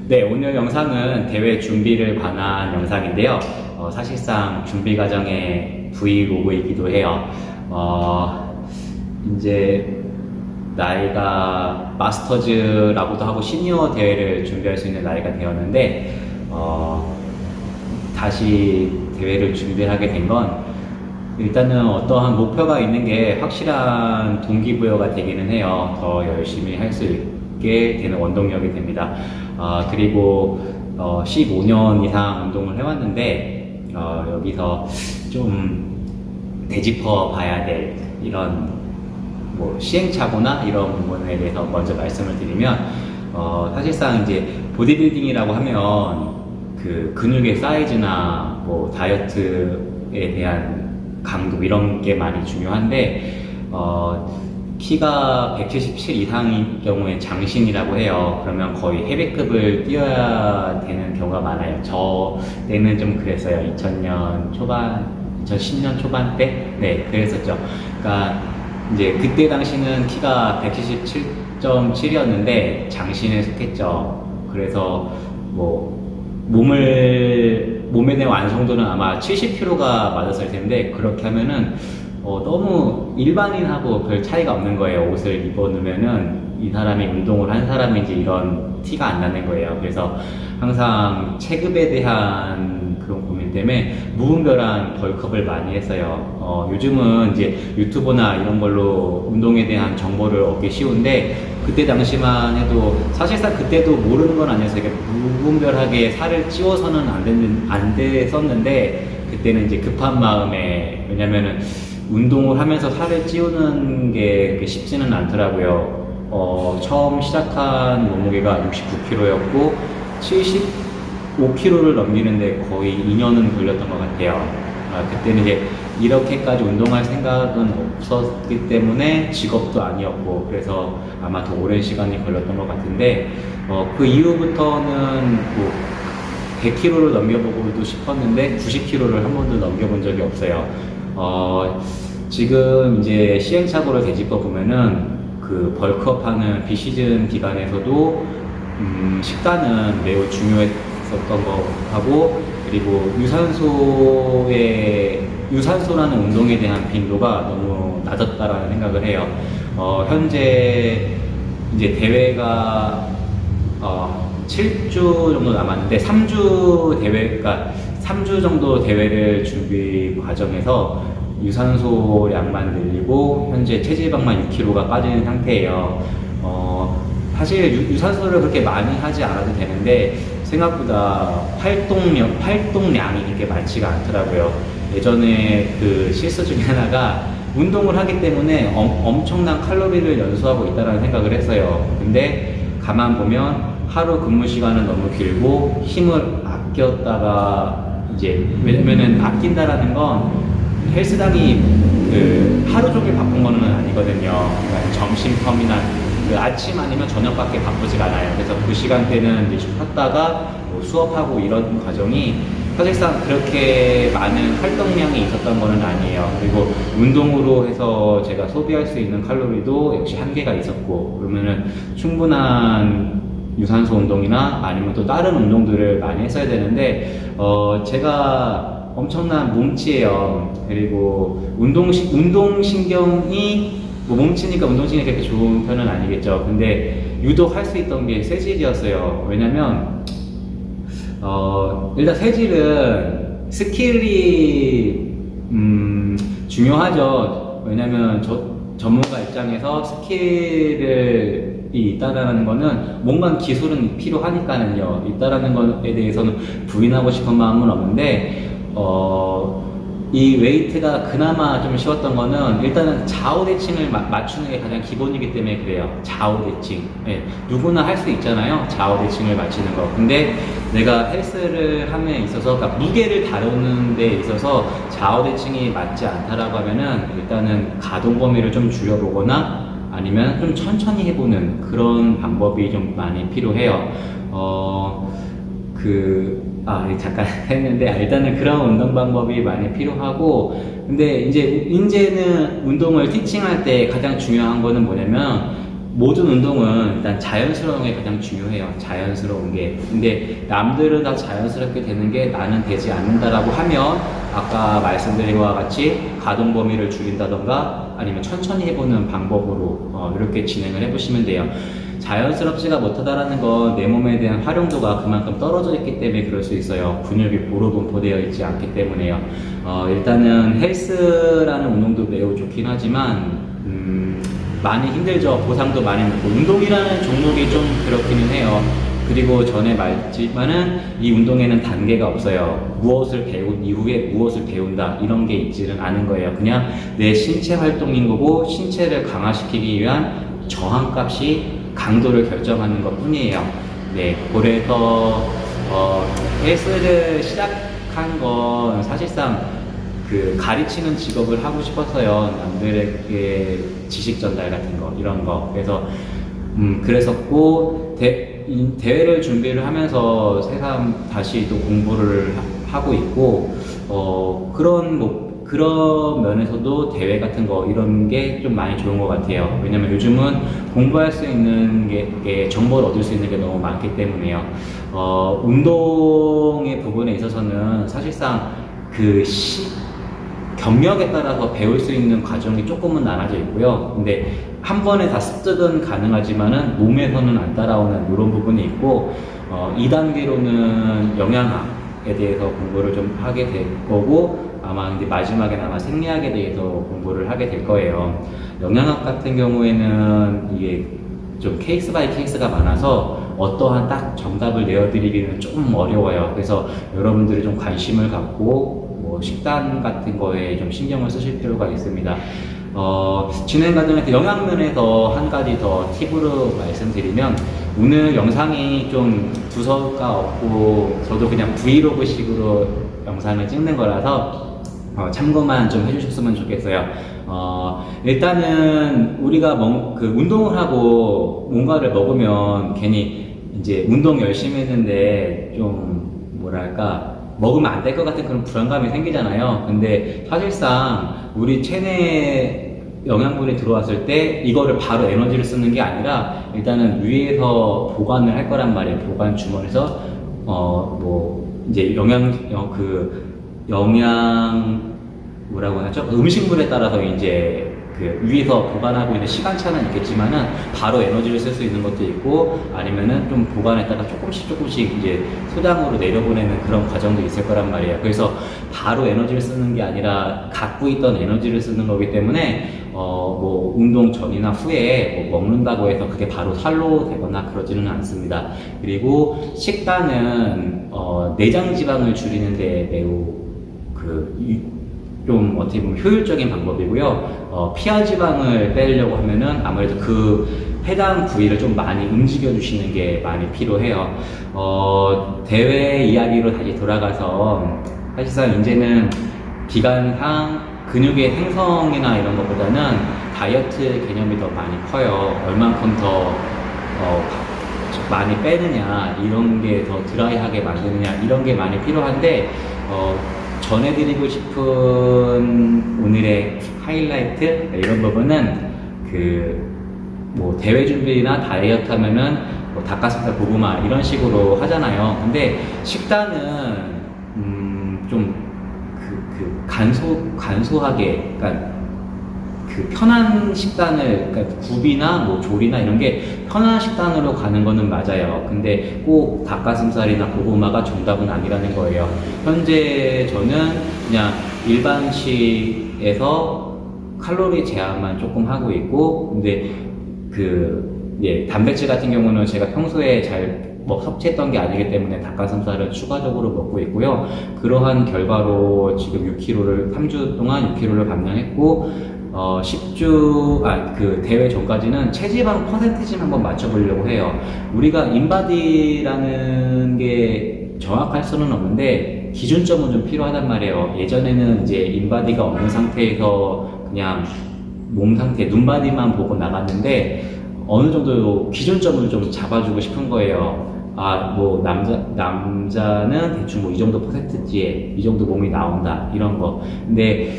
네, 오늘 영상은 대회 준비를 관한 영상인데요. 사실상 준비 과정의 브이로그이기도 해요. 이제 나이가 마스터즈라고도 하고 시니어 대회를 준비할 수 있는 나이가 되었는데, 다시 대회를 준비하게 된 건 일단은 어떠한 목표가 있는 게 확실한 동기부여가 되기는 해요. 더 열심히 할 수 있게 되는 원동력이 됩니다. 그리고 15년 이상 운동을 해왔는데 여기서 좀 되짚어 봐야 될 이런 뭐 시행착오나 이런 부분에 대해서 먼저 말씀을 드리면, 사실상 이제 보디빌딩이라고 하면 그 근육의 사이즈나 뭐 다이어트에 대한 강도 이런 게 많이 중요한데, 키가 177 이상인 경우에 장신이라고 해요. 그러면 거의 헤비급을 뛰어야 되는 경우가 많아요. 저 때는 좀 그랬어요. 2000년 초반, 2010년 초반 때? 네, 그랬었죠. 그러니까 이제 그때 당시는 키가 177.7이었는데 장신에 속했죠. 그래서 뭐 몸에 대한 완성도는 아마 70kg가 맞았을 텐데, 그렇게 하면은 너무 일반인하고 별 차이가 없는 거예요. 옷을 입어놓으면은 이 사람이 운동을 한 사람인지 이런 티가 안 나는 거예요. 그래서 항상 체급에 대한 그런 고민 때문에 무분별한 벌크업을 많이 했어요. 요즘은 이제 유튜브나 이런 걸로 운동에 대한 정보를 얻기 쉬운데, 그때 당시만 해도 사실상 그때도 모르는 건 아니었어요. 무분별하게 살을 찌워서는 안 됐었는데, 그때는 이제 급한 마음에, 왜냐면은 운동을 하면서 살을 찌우는 게 그렇게 쉽지는 않더라고요. 처음 시작한 몸무게가 69kg였고 75kg를 넘기는데 거의 2년은 걸렸던 것 같아요. 그때는 이제 이렇게까지 운동할 생각은 없었기 때문에 직업도 아니었고, 그래서 아마 더 오랜 시간이 걸렸던 것 같은데, 그 이후부터는 뭐 100kg를 넘겨보고도 싶었는데 90kg를 한 번도 넘겨본 적이 없어요. 지금 이제 시행착오를 되짚어 보면은 그 벌크업 하는 비시즌 기간에서도 식단은 매우 중요했었던 거 하고, 그리고 유산소라는 운동에 대한 빈도가 너무 낮았다라는 생각을 해요. 현재 이제 대회가 7주 정도 남았는데 3주 정도 대회를 준비 과정에서 유산소량만 늘리고 현재 체지방만 6kg가 빠진 상태예요. 사실 유산소를 그렇게 많이 하지 않아도 되는데 생각보다 활동량이 그렇게 많지가 않더라고요. 예전에 그 실수 중에 하나가 운동을 하기 때문에 엄청난 칼로리를 연소하고 있다는 생각을 했어요. 근데 가만 보면 하루 근무 시간은 너무 길고 힘을 아꼈다가, 이제 왜냐면은 아낀다라는 건 헬스장이 그 하루 종일 바쁜 거는 아니거든요. 그러니까 점심텀이나 그 아침 아니면 저녁밖에 바쁘지가 않아요. 그래서 그 시간대는 이제 쉬었다가 뭐 수업하고 이런 과정이 사실상 그렇게 많은 활동량이 있었던 거는 아니에요. 그리고 운동으로 해서 제가 소비할 수 있는 칼로리도 역시 한계가 있었고, 그러면은 충분한 유산소 운동이나 아니면 또 다른 운동들을 많이 했어야 되는데, 제가 엄청난 몸치예요. 그리고 운동신경이, 뭐 몸치니까 운동신경이 그렇게 좋은 편은 아니겠죠. 근데 유독 할 수 있던 게 쇠질이었어요. 왜냐면 일단 쇠질은 스킬이 중요하죠. 왜냐면 전문가 입장에서 스킬이 있다라는 거는 뭔가 기술은 필요하니까는요. 있다라는 것에 대해서는 부인하고 싶은 마음은 없는데, 이 웨이트가 그나마 좀 쉬웠던 거는 일단은 좌우 대칭을 맞추는 게 가장 기본이기 때문에 그래요. 좌우 대칭. 네, 누구나 할 수 있잖아요. 좌우 대칭을 맞추는 거. 근데 내가 헬스를 함에 있어서, 그러니까 무게를 다루는 데 있어서 좌우 대칭이 맞지 않다라고 하면은 일단은 가동 범위를 좀 줄여보거나 아니면 좀 천천히 해보는 그런 방법이 좀 많이 필요해요. 잠깐 했는데, 일단은 그런 운동 방법이 많이 필요하고, 근데 이제는 운동을 티칭할 때 가장 중요한 거는 뭐냐면, 모든 운동은 일단 자연스러운 게 가장 중요해요. 자연스러운 게. 근데 남들은 다 자연스럽게 되는 게 나는 되지 않는다라고 하면 아까 말씀드린 것과 같이 가동 범위를 줄인다던가 아니면 천천히 해보는 방법으로 이렇게 진행을 해보시면 돼요. 자연스럽지가 못하다라는 건 내 몸에 대한 활용도가 그만큼 떨어져 있기 때문에 그럴 수 있어요. 근육이 보로분포되어 있지 않기 때문에요. 일단은 헬스라는 운동도 매우 좋긴 하지만 많이 힘들죠. 보상도 많이 먹고 운동이라는 종목이 좀 그렇기는 해요. 그리고 전에 말했지만은 이 운동에는 단계가 없어요. 무엇을 배운 이후에 무엇을 배운다 이런 게 있지는 않은 거예요. 그냥 내 신체 활동인 거고 신체를 강화시키기 위한 저항값이 강도를 결정하는 것 뿐이에요. 네, 그래서 헬스를 시작한 건 사실상 그 가르치는 직업을 하고 싶어서요. 남들에게 지식 전달 같은 거 이런 거. 그래서 그랬었고 대회를 준비를 하면서 새삼 다시 또 공부를 하고 있고 그런 면에서도 대회 같은 거 이런 게 좀 많이 좋은 것 같아요. 왜냐면 요즘은 공부할 수 있는 게 정보를 얻을 수 있는 게 너무 많기 때문에요. 운동의 부분에 있어서는 사실상 경력에 따라서 배울 수 있는 과정이 조금은 나눠져 있고요. 근데 한 번에 다 습득은 가능하지만은 몸에서는 안 따라오는 이런 부분이 있고 2단계로는 영양학에 대해서 공부를 좀 하게 될 거고 아마 이제 마지막에는 아마 생리학에 대해서 공부를 하게 될 거예요. 영양학 같은 경우에는 이게 좀 케이스 바이 케이스가 많아서 어떠한 딱 정답을 내어드리기는 좀 어려워요. 그래서 여러분들이 좀 관심을 갖고 식단 같은 거에 좀 신경을 쓰실 필요가 있습니다. 진행 과정에서 영양면에서 한 가지 더 팁으로 말씀드리면 오늘 영상이 좀 두서가 없고 저도 그냥 브이로그 식으로 영상을 찍는 거라서 참고만 좀 해주셨으면 좋겠어요. 일단은 우리가 운동을 하고 뭔가를 먹으면 괜히 이제 운동 열심히 했는데 좀 뭐랄까 먹으면 안 될 것 같은 그런 불안감이 생기잖아요. 근데 사실상 우리 체내에 영양분이 들어왔을 때 이거를 바로 에너지를 쓰는 게 아니라 일단은 위에서 보관을 할 거란 말이에요. 보관 주머니에서 이제 뭐라고 하죠? 음식물에 따라서 이제 위에서 보관하고 있는 시간차는 있겠지만은 바로 에너지를 쓸 수 있는 것도 있고 아니면은 좀 보관했다가 조금씩 이제 소량으로 내려보내는 그런 과정도 있을 거란 말이에요. 그래서 바로 에너지를 쓰는 게 아니라 갖고 있던 에너지를 쓰는 거기 때문에 운동 전이나 후에 먹는다고 해서 그게 바로 살로 되거나 그러지는 않습니다. 그리고 식단은 내장 지방을 줄이는데 매우 좀 어떻게 보면 효율적인 방법이고요. 피하 지방을 빼려고 하면은 아무래도 해당 부위를 좀 많이 움직여 주시는 게 많이 필요해요. 대회 이야기로 다시 돌아가서 사실상 이제는 기간상 근육의 생성이나 이런 것보다는 다이어트 개념이 더 많이 커요. 얼만큼 더 많이 빼느냐 이런 게 더 드라이하게 만드느냐 이런 게 많이 필요한데 전해드리고 싶은 오늘의 하이라이트 이런 부분은 대회 준비나 다이어트 하면은 닭가슴살 고구마 이런 식으로 하잖아요. 근데 식단은 좀 간소하게 그러니까 편한 식단을 그러니까 굽이나 조리나 이런 게 편한 식단으로 가는 거는 맞아요. 근데 꼭 닭가슴살이나 고구마가 정답은 아니라는 거예요. 현재 저는 그냥 일반식에서 칼로리 제한만 조금 하고 있고 근데 단백질 같은 경우는 제가 평소에 잘 섭취했던 게 아니기 때문에 닭가슴살을 추가적으로 먹고 있고요. 그러한 결과로 지금 3주 동안 6kg를 감량했고 10주, 대회 전까지는 체지방 퍼센티지만 한번 맞춰보려고 해요. 우리가 인바디라는 게 정확할 수는 없는데 기준점은 좀 필요하단 말이에요. 예전에는 이제 인바디가 없는 상태에서 그냥 몸 상태, 눈바디만 보고 나갔는데 어느 정도 기준점을 좀 잡아주고 싶은 거예요. 뭐 남자는 대충 뭐 이 정도 퍼센트지에 이 정도 몸이 나온다 이런 거. 근데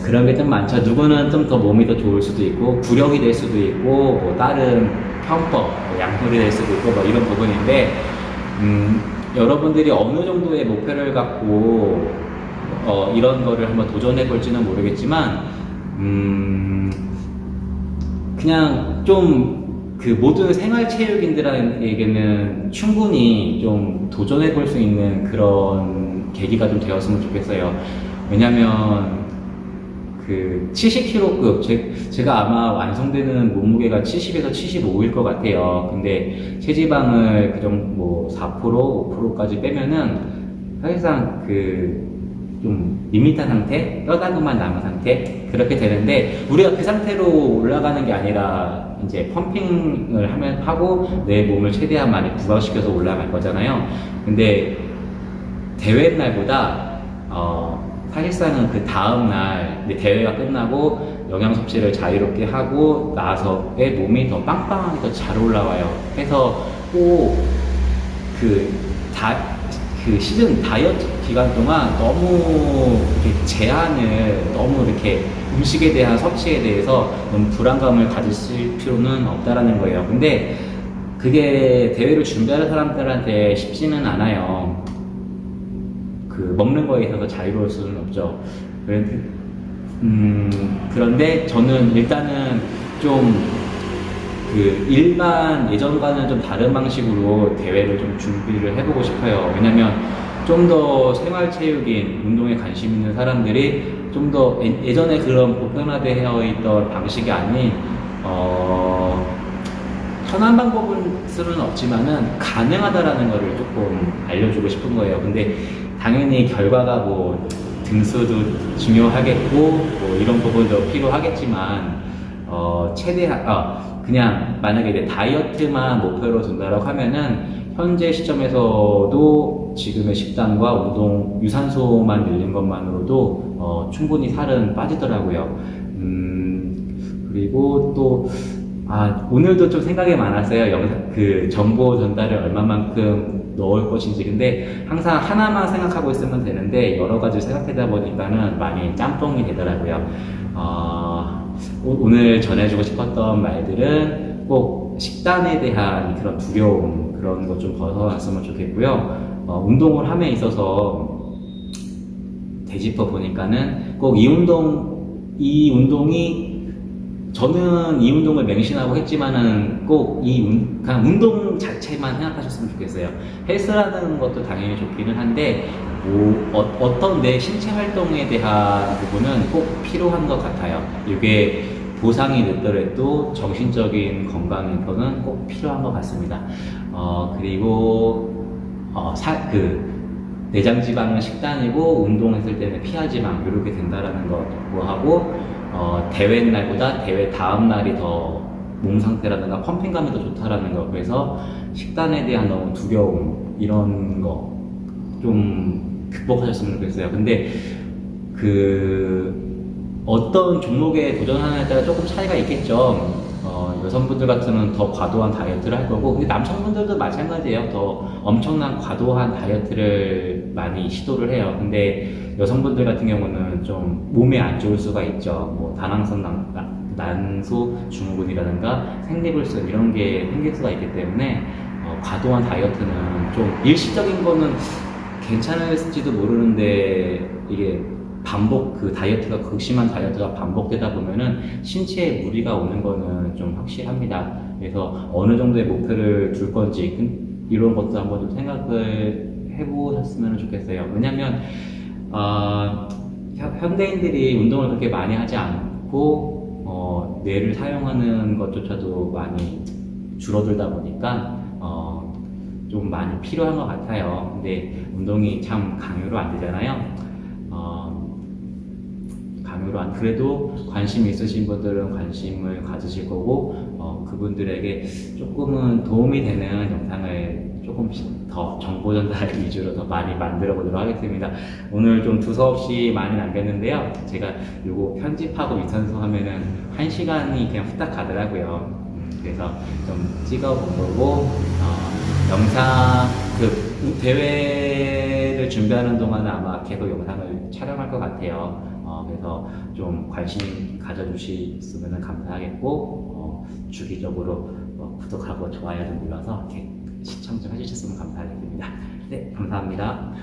그런 게 좀 많죠. 누구는 좀 더 몸이 더 좋을 수도 있고 구력이 될 수도 있고 뭐 다른 편법, 뭐 양풀이 될 수도 있고 뭐 이런 부분인데 여러분들이 어느 정도의 목표를 갖고 이런 거를 한번 도전해 볼지는 모르겠지만 그냥 좀 그 모든 생활체육인들에게는 충분히 좀 도전해 볼 수 있는 그런 계기가 좀 되었으면 좋겠어요. 왜냐면 그 70kg급 제가 아마 완성되는 몸무게가 70에서 75일 것 같아요. 근데 체지방을 그정 뭐 4%, 5%까지 빼면은 사실상 그 좀 밋밋한 상태, 뼈다구만 남은 상태 그렇게 되는데 우리가 그 상태로 올라가는 게 아니라 이제 펌핑을 하고 내 몸을 최대한 많이 부각시켜서 올라갈 거잖아요. 근데 대회 날보다 사실상은 그 다음날 대회가 끝나고 영양 섭취를 자유롭게 하고 나서의 몸이 더 빵빵하게 더 잘 올라와요. 해서 꼭 그 시즌 다이어트 기간 동안 너무 이렇게 너무 이렇게 음식에 대한 섭취에 대해서 너무 불안감을 가질 필요는 없다라는 거예요. 근데 그게 대회를 준비하는 사람들한테 쉽지는 않아요. 그 먹는 거에 있어서 자유로울 수는 없죠. 그런데 저는 일단은 좀 그 일반 예전과는 좀 다른 방식으로 대회를 좀 준비를 해보고 싶어요. 왜냐면 좀 더 생활체육인 운동에 관심 있는 사람들이 좀 더 예전에 그런 보편화되어 있던 방식이 아닌 편한 방법은 수는 없지만은 가능하다라는 거를 조금 알려주고 싶은 거예요. 근데 당연히 결과가 뭐 등수도 중요하겠고 뭐 이런 부분도 필요하겠지만 최대한 그냥 만약에 이제 다이어트만 목표로 둔다라고 하면은 현재 시점에서도 지금의 식단과 운동 유산소만 늘린 것만으로도 충분히 살은 빠지더라고요. 그리고 또 오늘도 좀 생각이 많았어요. 그 정보 전달을 얼마만큼 넣을 것인지. 근데 항상 하나만 생각하고 있으면 되는데 여러 가지 생각하다 보니까는 많이 짬뽕이 되더라고요. 오늘 전해주고 싶었던 말들은 꼭 식단에 대한 그런 두려움, 그런 것 좀 벗어났으면 좋겠고요. 운동을 함에 있어서 되짚어 보니까는 꼭 이 운동이 저는 이 운동을 맹신하고 했지만은 꼭 그냥 운동 자체만 생각하셨으면 좋겠어요. 헬스라는 것도 당연히 좋기는 한데, 어떤 내 신체 활동에 대한 부분은 꼭 필요한 것 같아요. 이게 보상이 늦더라도 정신적인 건강에서는 꼭 필요한 것 같습니다. 그리고, 내장 지방은 식단이고, 운동했을 때는 피하 지방, 이렇게 된다라는 거 하고, 대회 날보다 대회 다음 날이 더 몸 상태라든가 펌핑감이 더 좋다라는 거. 그래서 식단에 대한 너무 두려움, 이런 거 좀 극복하셨으면 좋겠어요. 근데 어떤 종목에 도전하느냐에 따라 조금 차이가 있겠죠. 여성분들 같으면 더 과도한 다이어트를 할 거고, 근데 남성분들도 마찬가지예요. 더 엄청난 과도한 다이어트를 많이 시도를 해요. 근데 여성분들 같은 경우는 좀 몸에 안 좋을 수가 있죠. 뭐 다낭성 난소 증후군이라든가 생리불순 이런 게 생길 수가 있기 때문에 과도한 다이어트는 좀 일시적인 거는 괜찮을지도 모르는데, 이게 극심한 다이어트가 반복되다 보면은 신체에 무리가 오는 거는 좀 확실합니다. 그래서 어느 정도의 목표를 둘 건지 이런 것도 한번 좀 생각을 해보셨으면 좋겠어요. 왜냐면 현대인들이 운동을 그렇게 많이 하지 않고 뇌를 사용하는 것조차도 많이 줄어들다 보니까 좀 많이 필요한 것 같아요. 근데 운동이 참 강요로 안 되잖아요. 그래도 관심 있으신 분들은 관심을 가지실 거고, 그분들에게 조금은 도움이 되는 영상을 조금씩 더 정보 전달 위주로 더 많이 만들어 보도록 하겠습니다. 오늘 좀 두서없이 많이 남겼는데요. 제가 요거 편집하고 유산소 하면은 1시간이 그냥 후딱 가더라고요. 그래서 좀 찍어 본 거고, 영상 대회를 준비하는 동안은 아마 계속 영상을 촬영할 것 같아요. 그래서 좀 관심 가져주시면 감사하겠고, 주기적으로 구독하고 좋아요 좀 눌러서 이렇게 시청 좀 해주셨으면 감사하겠습니다. 네, 감사합니다.